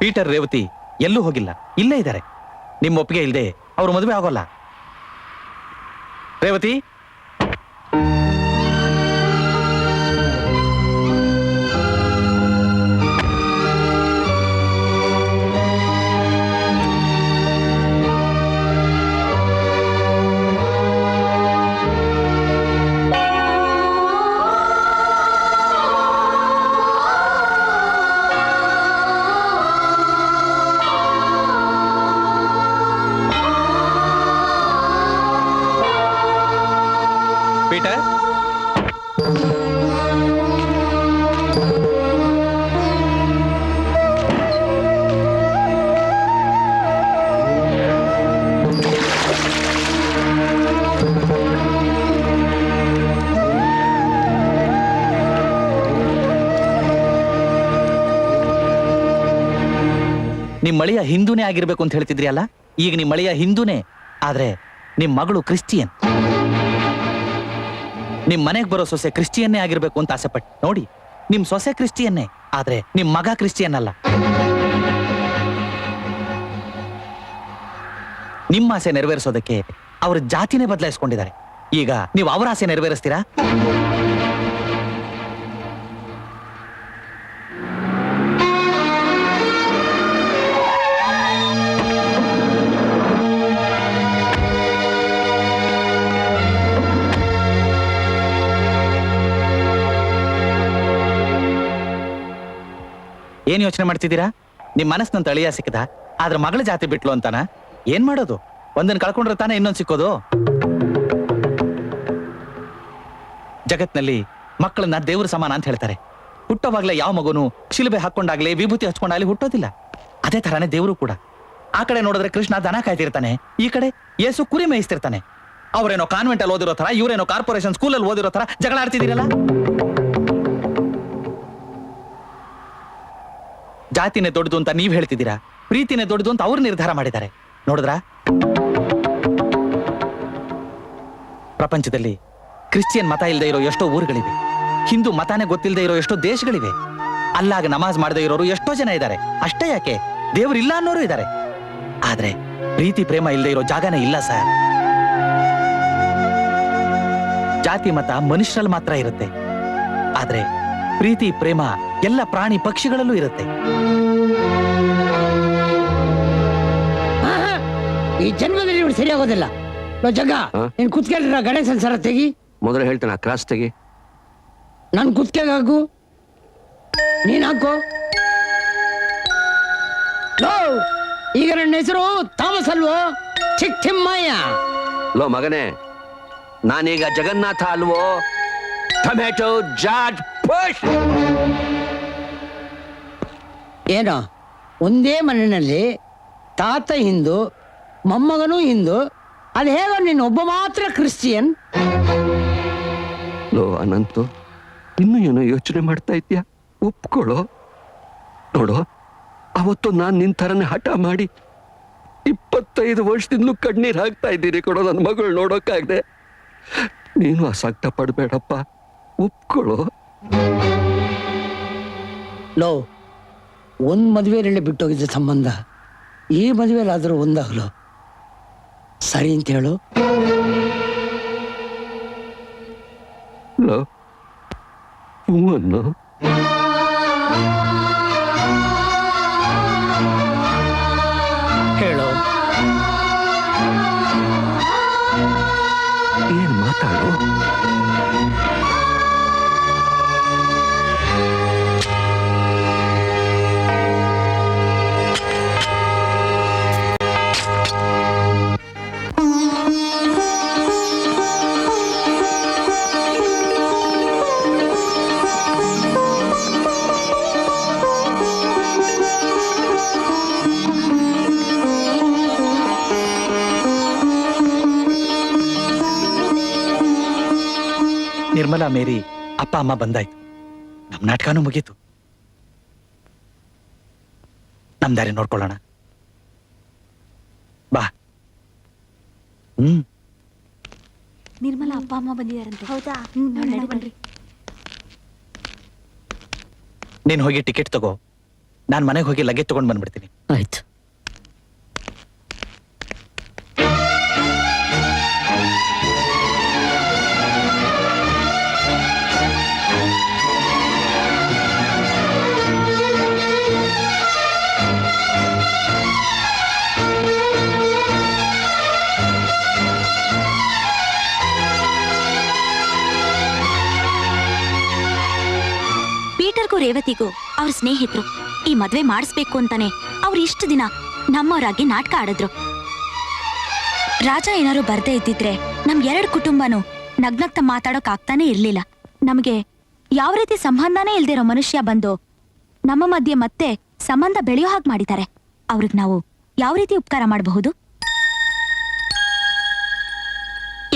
Peter Revathi ಎಲ್ಲೂ ಹೋಗಿಲ್ಲ, ಇಲ್ಲೇ ಇದ್ದಾರೆ. ನಿಮ್ಮ ಒಪ್ಪಿಗೆ ಇಲ್ಲದೆ ಅವ್ರ ಮದುವೆ ಆಗೋಲ್ಲ. ರೇವತಿ, ಪೀಟರ್, ನಿಮ್ ಮಳೆಯ ಹಿಂದೂನೇ ಆಗಿರ್ಬೇಕು ಅಂತ ಹೇಳ್ತಿದ್ರಿ ಅಲ್ಲ, ಈಗ ನಿಮ್ ಮಳೆಯ ಹಿಂದೂನೇ, ಆದ್ರೆ ನಿಮ್ ಮಗಳು ಕ್ರಿಶ್ಚಿಯನ್. ನಿಮ್ ಮನೆಗೆ ಬರೋ ಸೊಸೆ ಕ್ರಿಶ್ಚಿಯನ್ನೇ ಆಗಿರ್ಬೇಕು ಅಂತ ಆಸೆಪಟ್ಟು ನೋಡಿ, ನಿಮ್ ಸೊಸೆ ಕ್ರಿಶ್ಚಿಯನ್ನೇ, ಆದ್ರೆ ನಿಮ್ ಮಗ ಕ್ರಿಶ್ಚಿಯನ್ ಅಲ್ಲ. ನಿಮ್ಮ ಆಸೆ ನೆರವೇರಿಸೋದಕ್ಕೆ ಅವ್ರ ಜಾತಿನೇ ಬದಲಾಯಿಸ್ಕೊಂಡಿದ್ದಾರೆ. ಈಗ ನೀವು ಅವರ ಆಸೆ ನೆರವೇರಿಸ್ತೀರಾ? ಏನ್ ಯೋಚನೆ ಮಾಡ್ತಿದ್ದೀರಾ? ನಿಮ್ ಮನಸ್ಸಿನಂತ ಅಳಿಯ ಸಿಕ್ಕದ, ಆದ್ರೆ ಮಗಳ ಜಾತಿ ಬಿಟ್ಲು ಅಂತಾನ? ಏನ್ ಮಾಡೋದು? ಒಂದನ್ ಕಳ್ಕೊಂಡ್ರೆ ತಾನೇ ಇನ್ನೊಂದ್ ಸಿಕ್ಕೋದು. ಜಗತ್ನಲ್ಲಿ ಮಕ್ಕಳನ್ನ ದೇವ್ರ ಸಮಾನ ಅಂತ ಹೇಳ್ತಾರೆ. ಹುಟ್ಟೋವಾಗ್ಲೇ ಯಾವ ಮಗುನು ಶಿಲುಬೆ ಹಾಕೊಂಡಾಗ್ಲಿ ವಿಭೂತಿ ಹಚ್ಕೊಂಡಾಗ್ಲಿ ಹುಟ್ಟೋದಿಲ್ಲ. ಅದೇ ತರಾನೇ ದೇವ್ರು ಕೂಡ. ಆ ಕಡೆ ನೋಡಿದ್ರೆ ಕೃಷ್ಣ ದನ ಕಾಯ್ತಿರ್ತಾನೆ, ಈ ಕಡೆ ಯೇಸು ಕುರಿ ಮೇಯಿಸ್ತಿರ್ತಾನೆ. ಅವ್ರೇನೋ ಕಾನ್ವೆಂಟ್ ಅಲ್ಲಿ ಓದಿರೋ ತರ, ಇವ್ರೇನೋ ಕಾರ್ಪೊರೇಷನ್ ಸ್ಕೂಲಲ್ಲಿ ಓದಿರೋ ತರ ಜಗಳ ಆಡ್ತಿದ್ದೀರಲ್ಲ. ಜಾತಿನೇ ದೊಡ್ಡದು ಅಂತ ನೀವ್ ಹೇಳ್ತಿದ್ದೀರಾ, ಪ್ರೀತಿನೇ ದೊಡ್ಡದು ಅಂತ ಅವ್ರು ನಿರ್ಧಾರ ಮಾಡಿದ್ದಾರೆ. ನೋಡಿದ್ರ, ಪ್ರಪಂಚದಲ್ಲಿ ಕ್ರಿಶ್ಚಿಯನ್ ಮತ ಇಲ್ಲದೆ ಇರೋ ಎಷ್ಟೋ ಊರುಗಳಿವೆ, ಹಿಂದೂ ಮತಾನೇ ಗೊತ್ತಿಲ್ಲದೆ ಇರೋ ಎಷ್ಟೋ ದೇಶಗಳಿವೆ, ಅಲ್ಲಾಗ ನಮಾಜ್ ಮಾಡದೆ ಇರೋರು ಎಷ್ಟೋ ಜನ ಇದ್ದಾರೆ. ಅಷ್ಟೇ ಯಾಕೆ, ದೇವ್ರಿಲ್ಲ ಅನ್ನೋರು ಇದ್ದಾರೆ. ಆದ್ರೆ ಪ್ರೀತಿ ಪ್ರೇಮ ಇಲ್ಲದೆ ಇರೋ ಜಾಗನೇ ಇಲ್ಲ ಸರ್. ಜಾತಿ ಮತ ಮನುಷ್ಯರಲ್ಲಿ ಮಾತ್ರ ಇರುತ್ತೆ, ಆದ್ರೆ ಪ್ರೀತಿ ಪ್ರೇಮ ಎಲ್ಲ ಪ್ರಾಣಿ ಪಕ್ಷಿಗಳಲ್ಲೂ ಇರುತ್ತೆ. ಈ ಜನ್ಮದಲ್ಲಿ ಇವ್ರು ಸರಿಯಾಗೋದಿಲ್ಲ. ಜಗ್ಗ, ನೀನ್ ಕುತ್ಕೇಳ್ರ ಗಣೇಶನ್ ಸರ ತೆಗಿ. ಮೊದಲು ಹೇಳ್ತಾನ ಕ್ರಾಸ್ ತೆಗಿ. ನನ್ ಕುತ್ಕೆಗೆ ಹಾಕು, ನೀನ್ ಹಾಕು. ಈಗ ನನ್ನ ಹೆಸರು ಥಾಮಸ್ ಅಲ್ವೋ, ಚಿಕ್ ತಿಮ್ಮಯ್ಯ. ಲೋ ಮಗನೇ, ನಾನೀಗ ಜಗನ್ನಾಥ ಅಲ್ವೋ, ಟೊಮೆಟೊ ಜಾರ್ಜ್ ಬುಷ್. ಏನೋ ಒಂದೇ ಮನೆಯಲ್ಲಿ ತಾತ ಹಿಂದೂ, ಮೊಮ್ಮಗನೂ ಹಿಂದೂ, ಅದು ಹೇಗೋ ನೀನು ಒಬ್ಬ ಮಾತ್ರ ಕ್ರಿಶ್ಚಿಯನ್? ಲೋ ಅನಂತು, ಇನ್ನೂ ಏನೋ ಯೋಚನೆ ಮಾಡ್ತಾ ಇದ್ಯಾ? ಒಪ್ಕೊಳ್ಳೋ. ನೋಡು, ಅವತ್ತು ನಾನ್ ನಿನ್ ಥರನೇ ಹಠ ಮಾಡಿ 25 ವರ್ಷದಿಂದಲೂ ಕಣ್ಣೀರ್ ಹಾಕ್ತಾ ಇದ್ದೀನಿ ಕೊಡೋ ನನ್ನ ಮಗಳು ನೋಡೋಕ್ಕಾಗದೆ. ನೀನು ಆಸಕ್ತ ಪಡ್ಬೇಡಪ್ಪ, ಒಪ್ಕೊಳ್ಳೋ. ಲೋ, ಒಂದ್ ಮದುವೆಯಲ್ಲಿ ಬಿಟ್ಟೋಗಿದ್ದ ಸಂಬಂಧ ಈ ಮದುವೆಲಾದ್ರೂ ಒಂದಾಗ್ಲು ಸರಿ ಅಂತ ಹೇಳು. ಲೋ, ಹೂವನ್ನು ಹೇಳು. ಏನ್ ಮಾತಾಡು? ನಿರ್ಮಲಾ ಮೇರಿ ಅಪ್ಪ ಅಮ್ಮ ಬಂದಾಯ್ತು. ನಮ್ ನಾಟಕನೂ ಮುಗೀತು. ನಮ್ ದಾರಿ ನೋಡ್ಕೊಳ್ಳೋಣ ಬಾ. ನಿರ್ಮಲಾ ಅಪ್ಪ ಅಮ್ಮ ಬಂದಿದಾರಂತೆ. ಹೌದಾ? ಬನ್ರಿ. ನೀನ್ ಹೋಗಿ ಟಿಕೆಟ್ ತಗೋ, ನಾನ್ ಮನೆಗೆ ಹೋಗಿ ಲಗೇಜ್ ತಗೊಂಡ್ ಬಂದ್ಬಿಡ್ತೀನಿ. ಆಯ್ತು. ಪೀಟರ್ಗೂ ರೇವತಿಗೂ ಅವ್ರ ಸ್ನೇಹಿತರು ಈ ಮದ್ವೆ ಮಾಡಿಸ್ಬೇಕು ಅಂತಾನೆ ಅವ್ರು ಇಷ್ಟು ದಿನ ನಮ್ಮವರಾಗಿ ನಾಟಕ ಆಡಿದ್ರು. ರಾಜ ಏನಾರು ಬರ್ದೇ ಇದ್ದಿದ್ರೆ ನಮ್ 2 ಕುಟುಂಬನೂ ನಗ್ನಗ್ತ ಮಾತಾಡೋಕ್ ಆಗ್ತಾನೆ ಇರ್ಲಿಲ್ಲ. ನಮಗೆ ಯಾವ ರೀತಿ ಸಂಬಂಧನೇ ಇಲ್ದಿರೋ ಮನುಷ್ಯ ಬಂದು ನಮ್ಮ ಮಧ್ಯೆ ಮತ್ತೆ ಸಂಬಂಧ ಬೆಳೆಯೋ ಹಾಗೆ ಮಾಡಿದ್ದಾರೆ. ಅವ್ರಿಗೆ ನಾವು ಯಾವ ರೀತಿ ಉಪಕಾರ ಮಾಡಬಹುದು?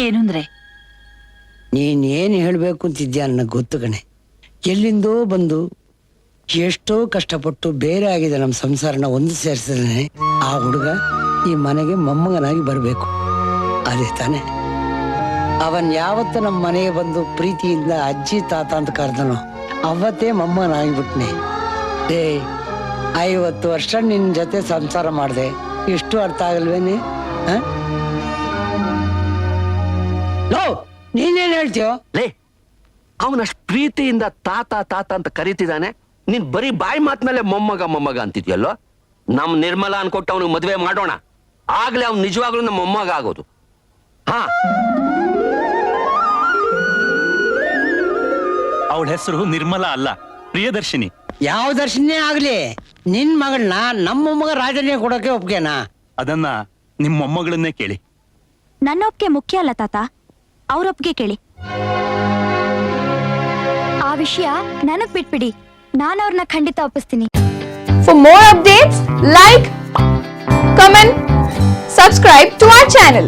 ಏನಂದ್ರೆ ನೀನ್ ಏನ್ ಹೇಳ್ಬೇಕು ಅಂತಿದ್ಯಾ ನನಗೆ ಗೊತ್ತು ಕಣೆ. ಎಲ್ಲಿಂದೋ ಬಂದು ಎಷ್ಟೋ ಕಷ್ಟಪಟ್ಟು ಬೇರೆ ಆಗಿದೆ ನಮ್ಮ ಸಂಸಾರನ ಒಂದು ಸೇರಿಸಿದ್ರೆ ಆ ಹುಡುಗ ಈ ಮನೆಗೆ ಮೊಮ್ಮಗನಾಗಿ ಬರಬೇಕು. ಅದೇ ತಾನೆ ಅವನ್ ಯಾವತ್ತು ನಮ್ಮ ಮನೆಗೆ ಬಂದು ಪ್ರೀತಿಯಿಂದ ಅಜ್ಜಿ ತಾತ ಅಂತ ಕರೆದನೋ ಅವತ್ತೇ ಮೊಮ್ಮಗನಾಗಿಬಿಟ್ನೆ. 50 ವರ್ಷ ನಿನ್ ಜೊತೆ ಸಂಸಾರ ಮಾಡಿದೆ, ಇಷ್ಟು ಅರ್ಥ ಆಗಲ್ವೇನೆ? ನೀನೇನ್ ಹೇಳ್ತೀಯೋ? ಲೇ, ಅವನಷ್ಟು ಪ್ರೀತಿಯಿಂದ ತಾತ ತಾತ ಅಂತ ಕರೀತಿದ್ದಾನೆ, ನೀನ್ ಬರೀ ಬಾಯಿ ಮಾತ್ಮೇಲೆ ಮೊಮ್ಮಗ ಮೊಮ್ಮಗ ಅಂತಿದ್ಯಲ್ಲೋ. ನಮ್ ನಿರ್ಮಲ ಅನ್ಕೊಟ್ಟು ಅವನಿಗೆ ಮದ್ವೆ ಮಾಡೋಣ, ಆಗ್ಲೇ ಅವ್ನು ನಿಜವಾಗ್ಲೂ ನಮ್ಮ ಮೊಮ್ಮಗ ಆಗೋದು. ಹಾ, ಅವಳ ಹೆಸರು ನಿರ್ಮಲಾ ಅಲ್ಲ, ಪ್ರಿಯದರ್ಶಿನಿ. ಯಾವ ದರ್ಶನೇ ಆಗ್ಲಿ ನಿನ್ ಮಗಳನ್ನ ನಮ್ಮ ಮೊಮ್ಮಗ ರಾಜನಿಗೆ ಕೊಡೋಕೆ ಒಪ್ಗೆನಾ? ಅದನ್ನ ನಿಮ್ಮ ಮೊಮ್ಮಗಳನ್ನೇ ಕೇಳಿ. ನನ್ನ ಒಪ್ಪಿಗೆ ಮುಖ್ಯ ಅಲ್ಲ ತಾತ, ಅವ್ರೊಪ್ಪಿಗೆ ಕೇಳಿ. ಆ ವಿಷಯ ನನಗ್ ಬಿಟ್ಬಿಡಿ, ನಾನು ಅವ್ರನ್ನ ಖಂಡಿತ ಒಪ್ಪಿಸ್ತೀನಿ. For more updates, like, comment, subscribe to our channel.